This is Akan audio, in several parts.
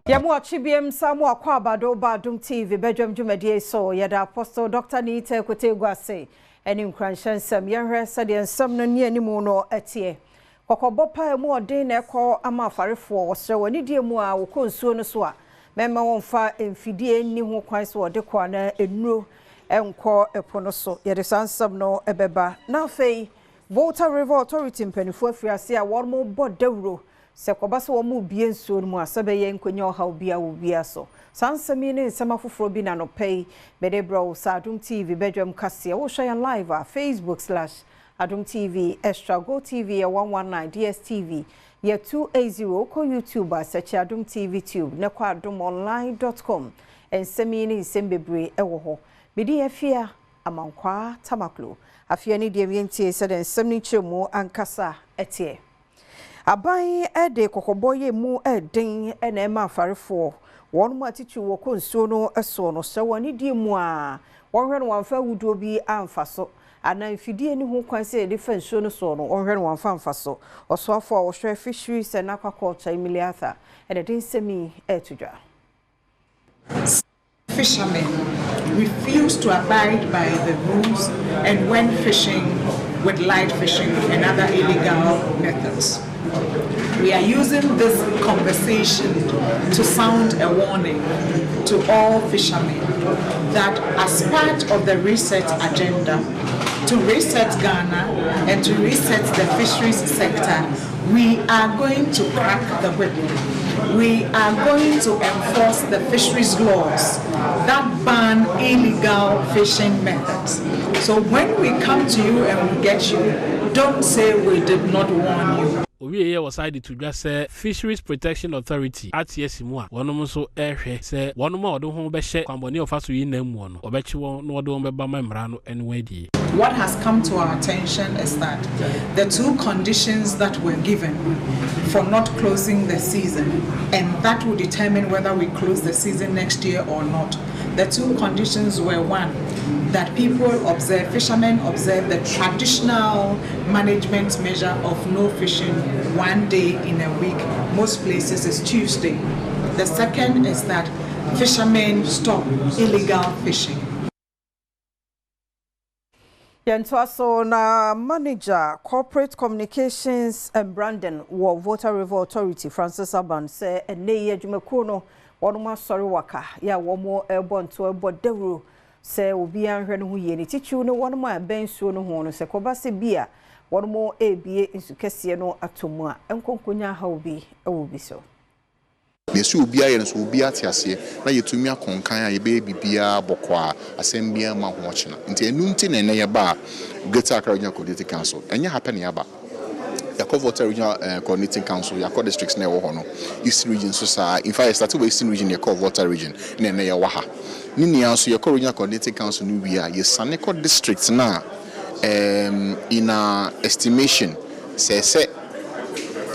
Yamu achibiem samu akwa abado Badwam TV Badwam dwumadie so yada Apostle Dr. Nita Kotegwa say eni nkranhyensem yehwe sade nsem no ne animu no atie kokobopa emu odin na ekọ ama afarefo wosre woni die mu a wokonsuo no so a memma wonfa emfidie ni ho kwan so de kwa na enuro enko epo no so yede sansem no ebeba na fei Water River Authority mpanifo afiase a won mo bodawro se kwabase wo mu bie nsuo no mu asabe ye nkonya oha obia wo bia so sansami ne nsema foforo bi na no pay bedebro Adom TV Badwam kase wo hwa yan live a Facebook/Adom TV Extra Go TV 119 DSTV ye 280 ko YouTube search Adom TV Tube ne kwa adomonline.com ensemi ne nsembebre ewo ho bedi afia amankwa tamaklo afia ne de wientie se den nsem ni chemu ankasa etie aban ede kokoboye mu eden ena ema afarefo won mu atitu wo konsuo no eso no se woni die mu a wonhwe no wamfa wudo bi amfaso ana mfidie ni ho kwan se de fansuo no so no wonhwe no wamfa amfaso osoafo a wo hwe fisheries and aquaculture Emiliatha ede den semi etudwa. Fishermen refuse to abide by the rules and when fishing with light fishing and other illegal methods. We are using this conversation to sound a warning to all fishermen that as part of the reset agenda to reset Ghana and to reset the fisheries sector, we are going to crack the whip. We are going to enforce the fisheries laws that ban illegal fishing methods. So when we come to you and we get you, don't say we did not warn you. We here was decided to just say Fisheries Protection Authority at Yesimua. One of so say one more do home be kwamboni of us we name one. Obechi won no do member membrano anyway. What has come to our attention is that the two conditions that were given for not closing the season, and that will determine whether we close the season next year or not. The two conditions were one, that people observe, fishermen observe the traditional management measure of no fishing 1 day in a week. Most places is Tuesday. The second is that fishermen stop illegal fishing. Yentwaso na manager corporate communications and branding wo Water River Authority Francis Aban say ene adwumako no wonuma sori waka ya womo ebonto ebodawro say obi anhwe no ho ye ni tichu no wonuma bensuo no ho no se kobase bia wonomo ebie nsukese no atomu a enkonkonya ha obi ewobi so Yesu ubia ye nso ubia tiase na yetumi akonkan a yebe bibia bokwa asembia ma ho china nti enu nti na ye ba Greater Accra Regional Coordinating Council enya happen ya ba Yakov Water Regional Coordinating Council Yakov districts na wo ho no Eastern region so sa in fact started with Eastern region Yakov Water region na na ye wa ha ni nia so Yakov Regional Coordinating Council no wi a ye Saneko districts na in a estimation say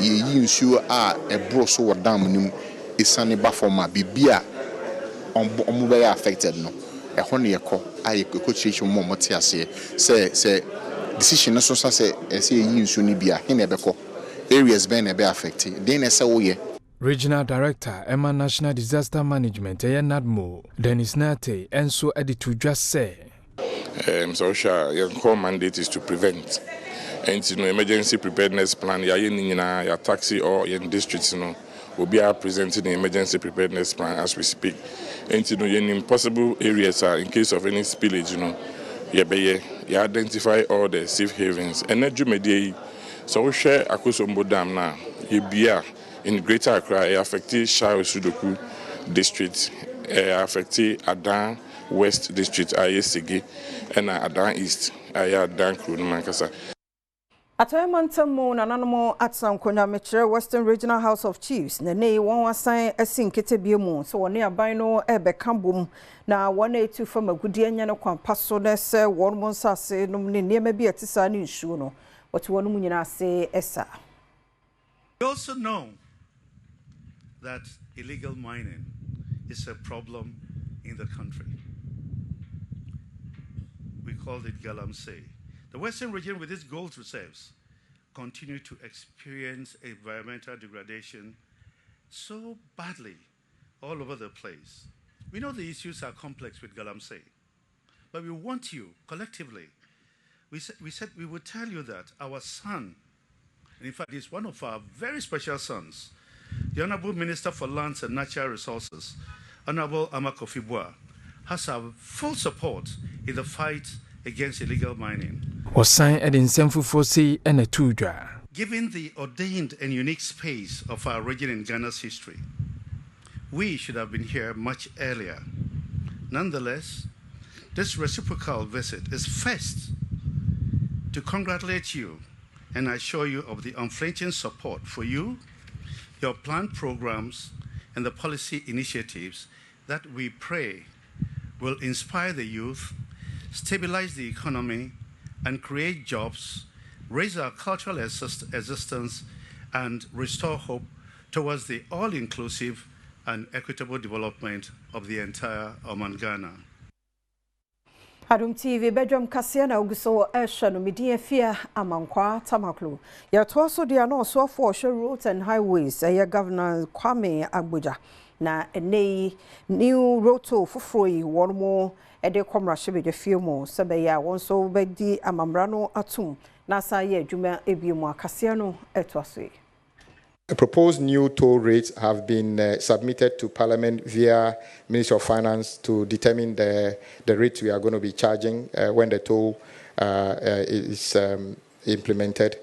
ye nsuo a ebro so wo dam nim isane ba forma bibia omo be affected no e ho ne yeko aye coaching mo motiase say decision no so say yi nsu ni bia he na ebeko areas be na be affected then say wo ye Regional Director Emma National Disaster Management NADMO Dennis Nate enso editu just say so your core mandate is to prevent and emergency preparedness plan ya nyina ya taxi or in districts will be presenting the emergency preparedness plan as we speak. And in impossible areas in case of any spillage, you identify all the safe havens. And then you so we share Akosombo Dam now. You be in Greater Accra, affected Shao Sudoku district, affected Adan West district, Ayesigi, and Adan East, Adan Krunumankasa. Atoymantamu na nanomo atsan konya mechere Western Regional House of Chiefs na nei won wasan asinkete biemu so woni aban no ebekambom na wona etu fam agudi anya no kwampa so na se won mo nsase no ne niema bi atisa ne nsuo no what won mu nyina ase esa. We also know that illegal mining is a problem in the country. We called it Galamsey. The Western region with its gold reserves continue to experience environmental degradation so badly all over the place. We know the issues are complex with Galamsey, but we want you collectively. We said we would tell you that our son, and in fact, he's one of our very special sons, the Honorable Minister for Lands and Natural Resources, Honorable Amakofi Boa, has our full support in the fight against illegal mining. Given the ordained and unique space of our region in Ghana's history, we should have been here much earlier. Nonetheless, this reciprocal visit is first to congratulate you and assure you of the unflinching support for you, your planned programs, and the policy initiatives that we pray will inspire the youth, stabilize the economy, and create jobs, raise our cultural existence, and restore hope towards the all-inclusive and equitable development of the entire Oman Ghana. Adom TV Badwam Kasiana Uguso Esha no Media Fia Amankwa Tamaklu. Ya toaso dia no so for roads and highways. Ya Governor Kwame Agboja. Na enei new roto fufroi one more ede komra shebe de filmo sebe ya wonso bedi amamrano atum na sa ye adwuma ebiemu akasea no etoaso. Proposed new toll rates have been submitted to Parliament via Ministry of Finance to determine the rates we are going to be charging when the toll is implemented.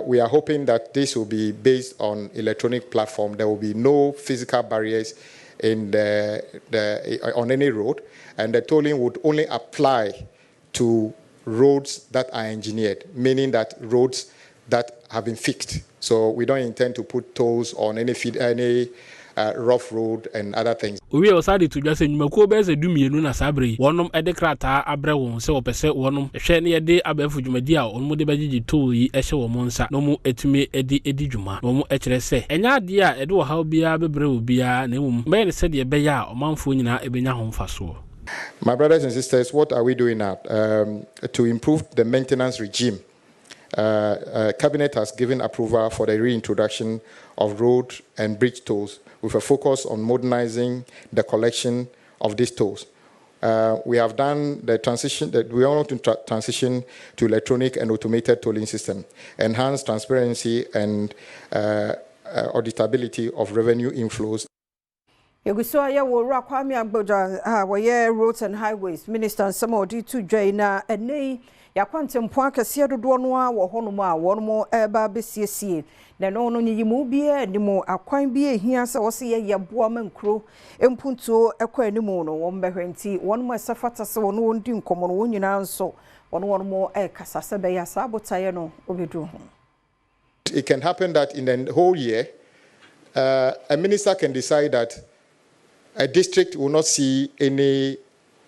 We are hoping that this will be based on electronic platform. There will be no physical barriers in on any road, and the tolling would only apply to roads that are engineered, meaning that roads that have been fixed. So we don't intend to put tolls on any rough road and other things. We also decided to just say nyumako be se dumienu na sabre wonom ede krata abre won se opese wonom hwe ne ede abafu dwumadi a onmo de bagigi toll yi ehye wo monsa no mu etumi edi dwuma no mu ekere se enya ade a ede wo haw bia bebre obia na emum be ne se de be ya omanfo nyina ebenya ho mfaso. My brothers and sisters, what are we doing now to improve the maintenance regime? Cabinet has given approval for the reintroduction of road and bridge tolls with a focus on modernizing the collection of these tolls. We have done the transition that we want to transition to electronic and automated tolling system, enhance transparency and auditability of revenue inflows. Yeguso ya wo ra Kwame Agboja wo roads and highways minister Samodi to join enei yakwantempo akese dodo no a wo honom a wonom eba besiesie na no no nyimu bia nimu akwan bia ehia se wo se ye boa mankro empuntuo ekwa animu no wo mbehwenti wonom esafata se wo no wondi nkomo no wonyina nso wonom ekasa se be ya sabotaye no obedu ho. It can happen that in the whole year a minister can decide that a district will not see any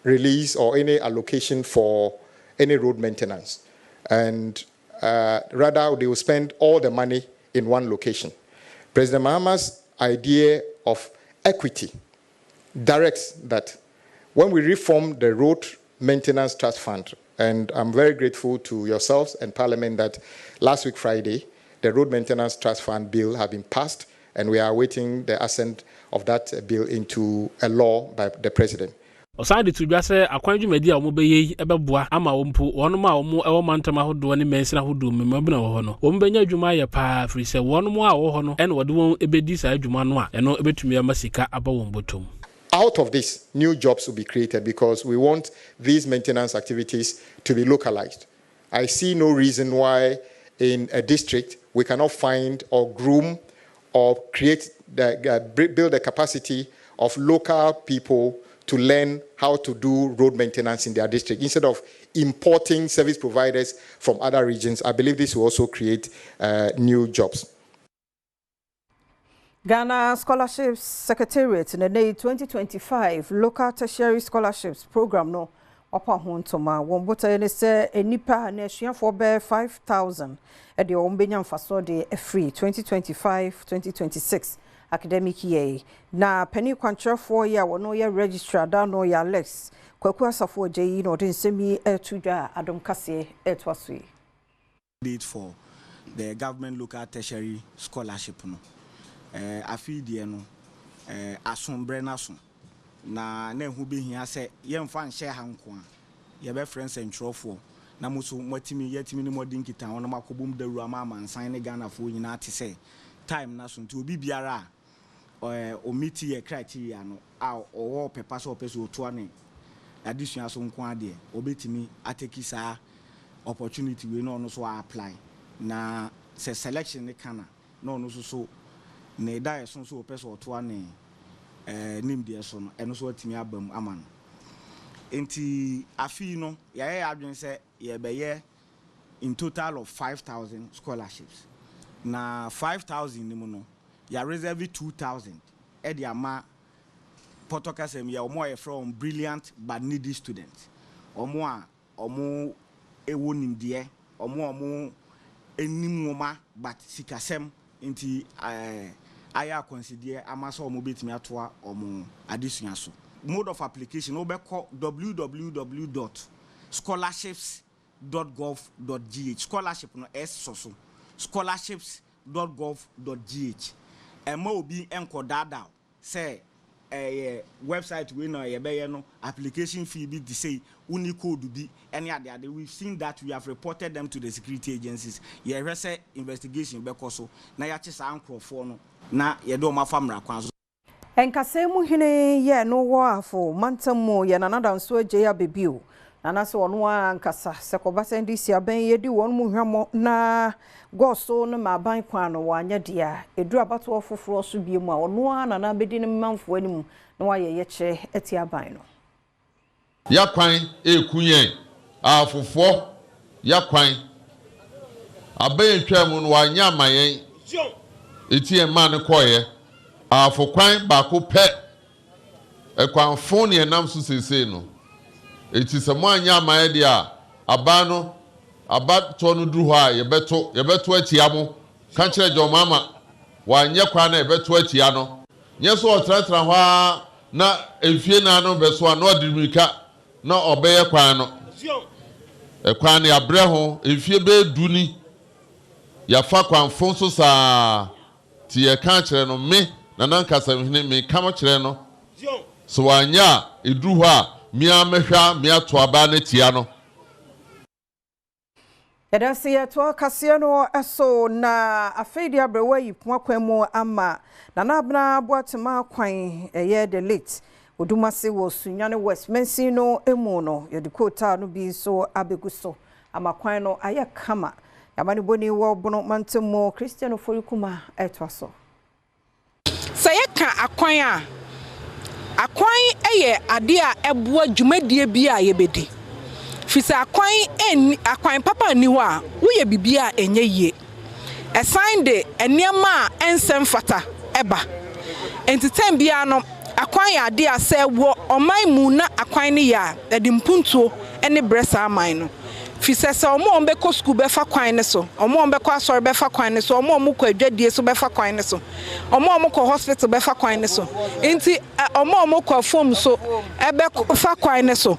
release or any allocation for any road maintenance, and rather they will spend all the money in one location. President Mahama's idea of equity directs that when we reform the road maintenance trust fund, and I'm very grateful to yourselves and Parliament that last week Friday the road maintenance trust fund bill have been passed, and we are awaiting the assent of that bill into a law by the President. Osade to just akwan dwumadi a omobeye ebeboa ama wompu wonom a omo ewo mantam ahodo ne mensira ahodo memabuna wo ho no ombenya dwuma ye pa free se wonom a wo ho no ene wode won ebedi sa dwuma no a eno ebetumi amasika aba won botom. Out of this, new jobs will be created because we want these maintenance activities to be localized. I see no reason why in a district we cannot find or groom or create build the capacity of local people to learn how to do road maintenance in their district instead of importing service providers from other regions. I believe this will also create new jobs. Ghana Scholarships Secretariat in the 2025 Local Tertiary Scholarships Program no opa hontoma wombota ne se enipa na ehia for be 5,000 e de ombenya mfaso de free 2025-2026 academic year. Na penny kwantrefo ya wono ya registrar da no ya Alex kwaku asafo jeyi no de nsemi etudwa Adom kase etwaso date for the government local tertiary scholarship no afidie no asombre na so na hu be hia se yemfa nhye ha nko a ye be friends and trofo na muso matimi yetimi ni modern kita wono makobum daru ama mansan ne Ghana fo nyina te se time na so nti obi biara o meet ye criteria no a o pepa so peso to ane addition aso nko ade obetimi ateki saa opportunity we no so apply na se selection ne kana no so ne die so peso to ane nim de so no eno so atimi abam ama no enti afi no ye adwen se ye beye in total of 5,000 scholarships na 5,000 ni mu no ya reserve 2,000 e de ama potokasem ya omo ye from brilliant but needy students omo ewo nimde omo enimoma but sikasem enti aya consider ama so omo betimi atoa omo adesua so mode of application obeko www.scholarships.gov.gh scholarship no so scholarships.gov.gh ema obi enkodada say website we no ye be no application fee be the say uni code be any ade we've seen that we have reported them to the security agencies ye hwese investigation be koso na ya chesa ankrofo no na ye do ma famra kwan Enkase mu hine ye no wo afo mantamu ye nanada nso agye ya bebio nana se ono ankasa se kobasa ndisi aban ye di won mu hwamo na goso no ma ban kwan no wanya dia edu abato ofoforo so biemu a ono nana bedi ne manfo anim na waye ye che eti aban no ya kwan ekunyen afofo ya kwan aban twam no wanya amayen eti e ma ne koye afokwan ba ko pe ekwanfo ne nam so sese no eti se mo anya amaye dia aba no abato no duru ha yebeto atia mo ka kire jo mama wanye kwa na yebeto atia no nye so otratra ho na efie na no beso a no odimirika na obeye kwan no ekwan ne abre ho efie be duni ya fa kwanfo so sa ti ye ka kire no me na nankasa hene me ka kire no so wanya eduru ho a mia mehwa mia to aba na tia no Yadasiya to kasiano eso na afeidi abrewa yipwa kwemu ama na nabna boatema kwan eye de late odumase wo sunyane west mensino emu no yedikota no bi so abeguso ama kwan no aya kama yamani boni wo bono mantemo Christiano Forikuma etwaso sayeka akwan eye ade a eboa dwumadie bi a yebedi fisa akwan papa ni ho a woye bibia enye yie esign de eniema ensem fata eba entitem bia no akwan ya ade a se wo oman mu na akwan ni ya edi mpuntuo ene bresa aman no fisa se omo be ko school be fa kwan ne so omo be ko asori be fa kwan ne so omo ko adwadie so be fa kwan ne so omo ko hospital be fa kwan ne so enti omo ko form so ebe fa kwan ne so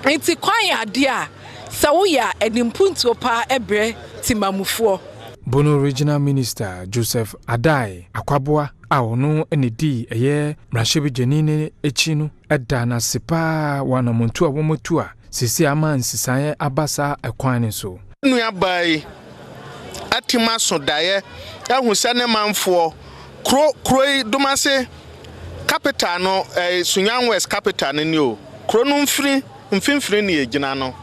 enti kwan ya dia sa wo ya edimpuntu pa ebre timamufuo Bono Regional Minister Joseph Adai Akwaboa a ono enedi eye mrahyebi jenine echi no eda na sepa wana muntu a womotu a sisi ama nsisan abasa ekwan ne so nua bai atima so daye ahusa ne manfo kro domase capital no Sunyan West capital ni o kro no mfimfiri ni egina no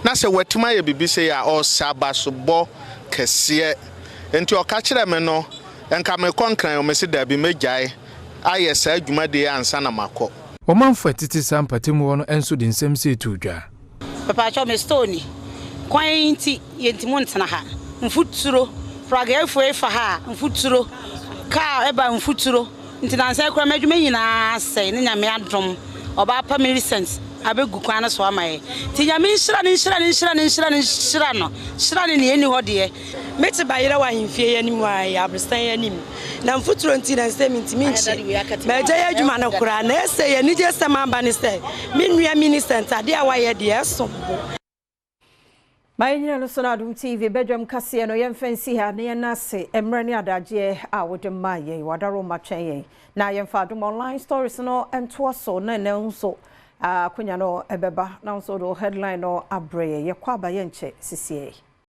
na se watima ye bibise ya o sabaso bo kese enti o ka kire me no enka me konkran o mesi da bi megyae aye sa adwumade ansa na makọ omanfo titi sampatemu wono enso de nsem se tudwa papa cho me stone kwan nti yentimu ntena ha mfuturo fragefo efa ha mfuturo ka eba mfuturo nti na nsa kra madwuma nyina sei ne nyame adom oba pa me recent abegu kwan na so amaye ti nyame nshira no shira ne eni ho de meti bayira wa himfie yanim wa ya abrestan yanim na mfuturo nti na nsem nti minchi meje ya adwuma na kura na ese ya nije sema amba ne se minua minister ade a wa ye de eso Mayina no so na Adom TV Badwam kase no yemfansi ha na yenase emrani adaje a wode maye wadaro matwen na yemfa Adom online stories no ento so na nso kunya no ebeba na nso do headline no abreye yekwa ba ye nche sisie